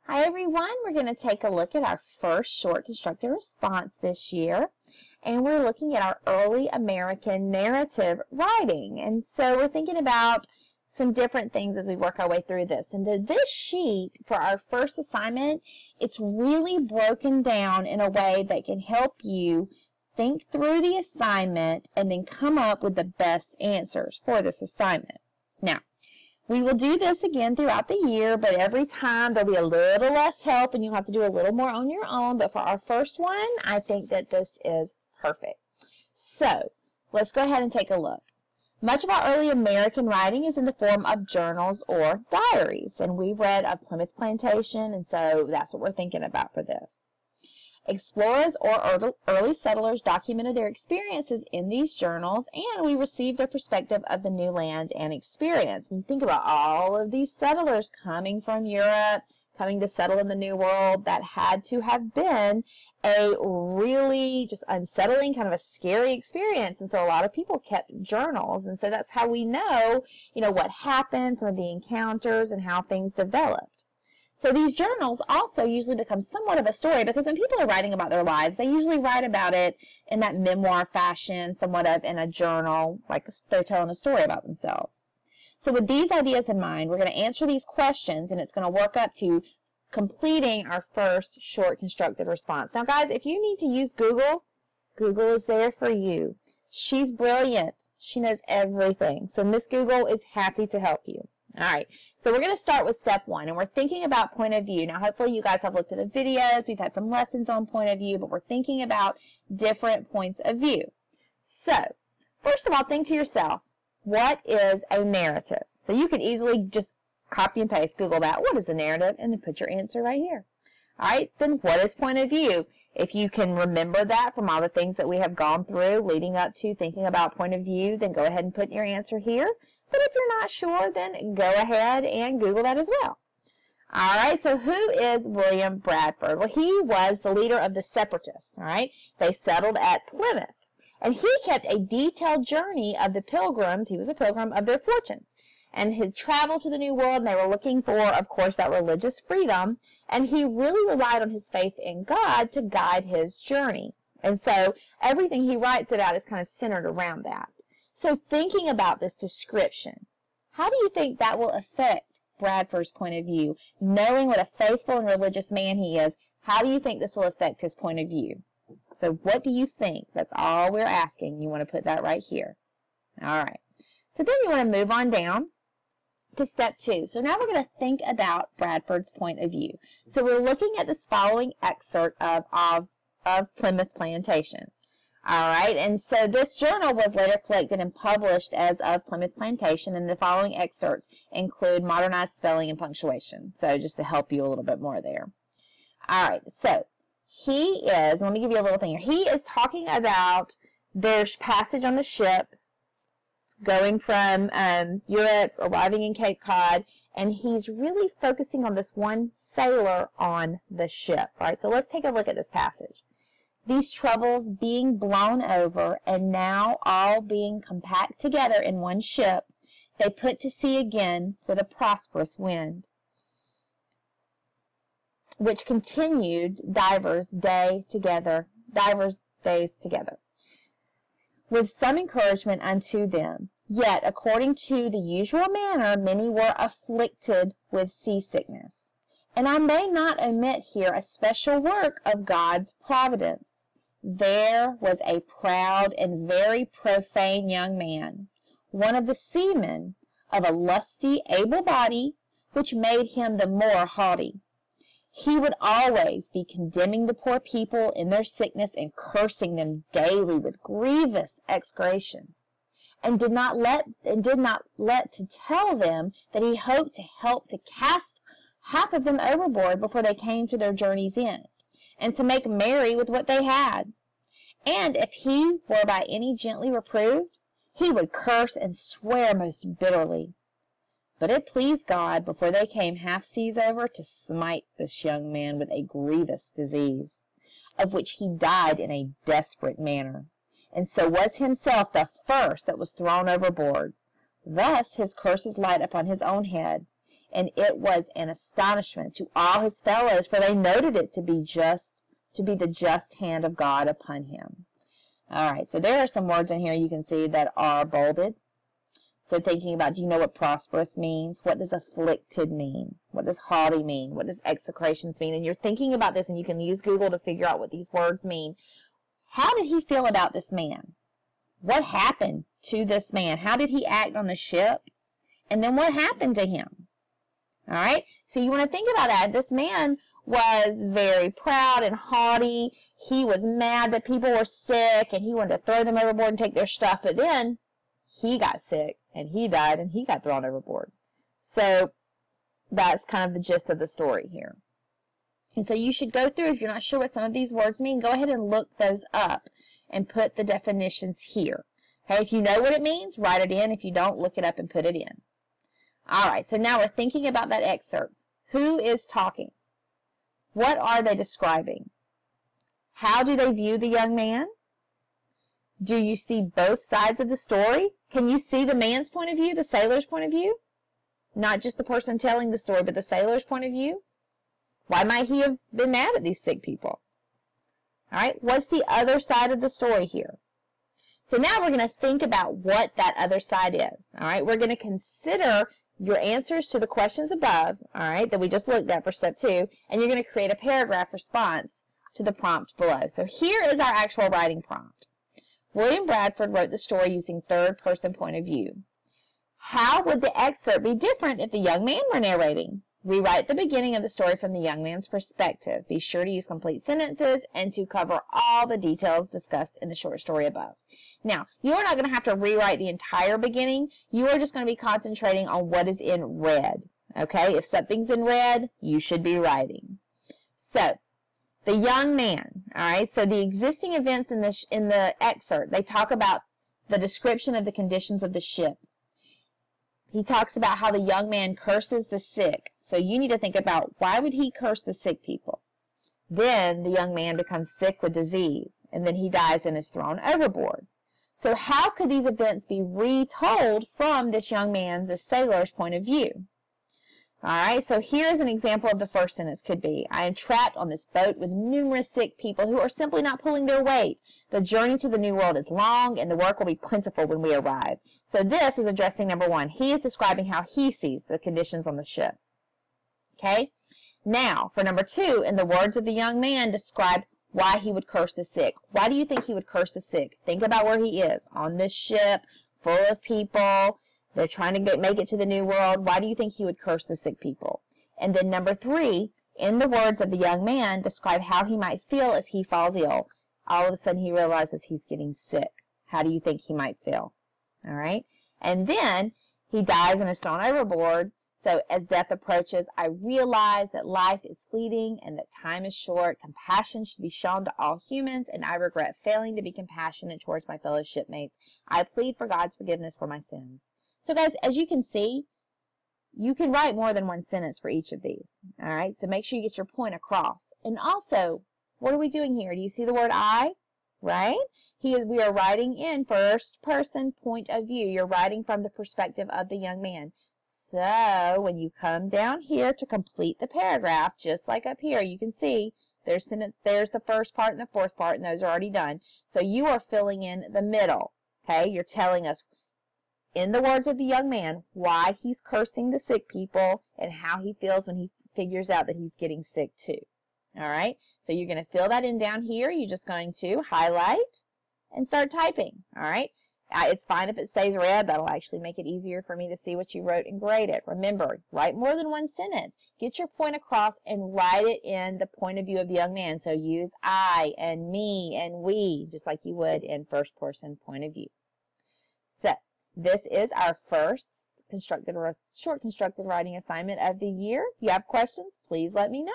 Hi everyone, we're going to take a look at our first short constructed response this year, and we're looking at our early American narrative writing. And so we're thinking about some different things as we work our way through this. And this sheet for our first assignment, it's really broken down in a way that can help you think through the assignment and then come up with the best answers for this assignment. Now, we will do this again throughout the year, but every time there'll be a little less help and you'll have to do a little more on your own. But for our first one, I think that this is perfect. So let's go ahead and take a look. Much of our early American writing is in the form of journals or diaries, and we read a Plymouth Plantation, and so that's what we're thinking about for this. Explorers or early settlers documented their experiences in these journals, and we received their perspective of the new land and experience. And you think about all of these settlers coming from Europe, coming to settle in the New World. That had to have been a really just unsettling, kind of a scary experience. And so a lot of people kept journals, and so that's how we know, what happened, some of the encounters, and how things developed. So these journals also usually become somewhat of a story, because when people are writing about their lives, they usually write about it in that memoir fashion, somewhat of in a journal, like they're telling a story about themselves. So with these ideas in mind, we're going to answer these questions, and it's going to work up to completing our first short constructed response. Now guys, if you need to use Google, Google is there for you. She's brilliant. She knows everything. So Miss Google is happy to help you. All right, so we're going to start with step one, and we're thinking about point of view. Now, hopefully you guys have looked at the videos. We've had some lessons on point of view, but we're thinking about different points of view. So, first of all, think to yourself, what is a narrative? So you could easily just copy and paste, Google that, what is a narrative, and then put your answer right here. All right, then what is point of view? If you can remember that from all the things that we have gone through leading up to thinking about point of view, then go ahead and put your answer here. But if you're not sure, then go ahead and Google that as well. All right, so who is William Bradford? Well, he was the leader of the Separatists, all right? They settled at Plymouth. And he kept a detailed journey of the pilgrims, he was a pilgrim, of their fortunes. And he traveled to the New World, and they were looking for, of course, that religious freedom. And he really relied on his faith in God to guide his journey. And so everything he writes about is kind of centered around that. So thinking about this description, how do you think that will affect Bradford's point of view? Knowing what a faithful and religious man he is, how do you think this will affect his point of view? So what do you think? That's all we're asking. You want to put that right here. All right. So then you want to move on down to step two. So now we're going to think about Bradford's point of view. So we're looking at this following excerpt of Plymouth Plantation. All right, and so this journal was later collected and published as of Plymouth Plantation, and the following excerpts include modernized spelling and punctuation. So just to help you a little bit more there. All right, so he is, let me give you a little thing here. He is talking about their passage on the ship going from Europe, arriving in Cape Cod, and he's really focusing on this one sailor on the ship. All right, so let's take a look at this passage. These troubles being blown over, and now all being compact together in one ship, they put to sea again with a prosperous wind, which continued divers days together, with some encouragement unto them. Yet, according to the usual manner, many were afflicted with seasickness. And I may not omit here a special work of God's providence. There was a proud and very profane young man, one of the seamen, of a lusty, able body, which made him the more haughty. He would always be condemning the poor people in their sickness and cursing them daily with grievous execration, and did not let to tell them that he hoped to help to cast half of them overboard before they came to their journey's end, and to make merry with what they had. And if he were by any gently reproved, he would curse and swear most bitterly. But it pleased God, before they came half seas over, to smite this young man with a grievous disease, of which he died in a desperate manner, and so was himself the first that was thrown overboard. Thus his curses light upon his own head, and it was an astonishment to all his fellows, for they noted it to be the just hand of God upon him. All right, so there are some words in here you can see that are bolded. So thinking about, do you know what prosperous means? What does afflicted mean? What does haughty mean? What does execrations mean? And you're thinking about this, and you can use Google to figure out what these words mean. How did he feel about this man? What happened to this man? How did he act on the ship? And then what happened to him? All right, so you want to think about that. This man was very proud and haughty. He was mad that people were sick, and he wanted to throw them overboard and take their stuff. But then he got sick, and he died, and he got thrown overboard. So that's kind of the gist of the story here. And so you should go through, if you're not sure what some of these words mean, go ahead and look those up and put the definitions here. Okay, if you know what it means, write it in. If you don't, look it up and put it in. All right, so now we're thinking about that excerpt. Who is talking? What are they describing? How do they view the young man? Do you see both sides of the story? Can you see the man's point of view, the sailor's point of view? Not just the person telling the story, but the sailor's point of view? Why might he have been mad at these sick people? All right, what's the other side of the story here? So now we're going to think about what that other side is. All right, we're going to consider your answers to the questions above, all right, that we just looked at for step 2, and you're going to create a paragraph response to the prompt below. So here is our actual writing prompt. William Bradford wrote the story using third-person point of view. How would the excerpt be different if the young man were narrating? Rewrite the beginning of the story from the young man's perspective. Be sure to use complete sentences and to cover all the details discussed in the short story above. Now, you are not going to have to rewrite the entire beginning. You are just going to be concentrating on what is in red. Okay? If something's in red, you should be writing. So, the young man, all right? So the existing events in the excerpt, they talk about the description of the conditions of the ship. He talks about how the young man curses the sick. So you need to think about, why would he curse the sick people? Then the young man becomes sick with disease, and then he dies and is thrown overboard. So how could these events be retold from this young man, the sailor's point of view? All right, so here's an example of the first sentence could be, I am trapped on this boat with numerous sick people who are simply not pulling their weight. The journey to the New World is long, and the work will be plentiful when we arrive. So this is addressing number 1. He is describing how he sees the conditions on the ship. Okay? Now, for number 2, in the words of the young man, describes why he would curse the sick. Why do you think he would curse the sick? Think about where he is, on this ship, full of people. They're trying to make it to the New World. Why do you think he would curse the sick people? And then number 3, in the words of the young man, describe how he might feel as he falls ill. All of a sudden he realizes he's getting sick. How do you think he might feel? All right? And then he dies and is thrown overboard. So as death approaches, I realize that life is fleeting and that time is short. Compassion should be shown to all humans, and I regret failing to be compassionate towards my fellow shipmates. I plead for God's forgiveness for my sins. So guys, as you can see, you can write more than one sentence for each of these. All right? So make sure you get your point across. And also, what are we doing here? Do you see the word I? Right? We are writing in first person point of view. You're writing from the perspective of the young man. So when you come down here to complete the paragraph, just like up here, you can see there's the first part and the fourth part, and those are already done. So you are filling in the middle. Okay? You're telling us, in the words of the young man, why he's cursing the sick people and how he feels when he figures out that he's getting sick too. All right? So you're going to fill that in down here. You're just going to highlight and start typing. All right? It's fine if it stays red. That'll actually make it easier for me to see what you wrote and grade it. Remember, write more than one sentence. Get your point across and write it in the point of view of the young man. So use I and me and we, just like you would in first person point of view. So this is our first short constructed writing assignment of the year. If you have questions, please let me know.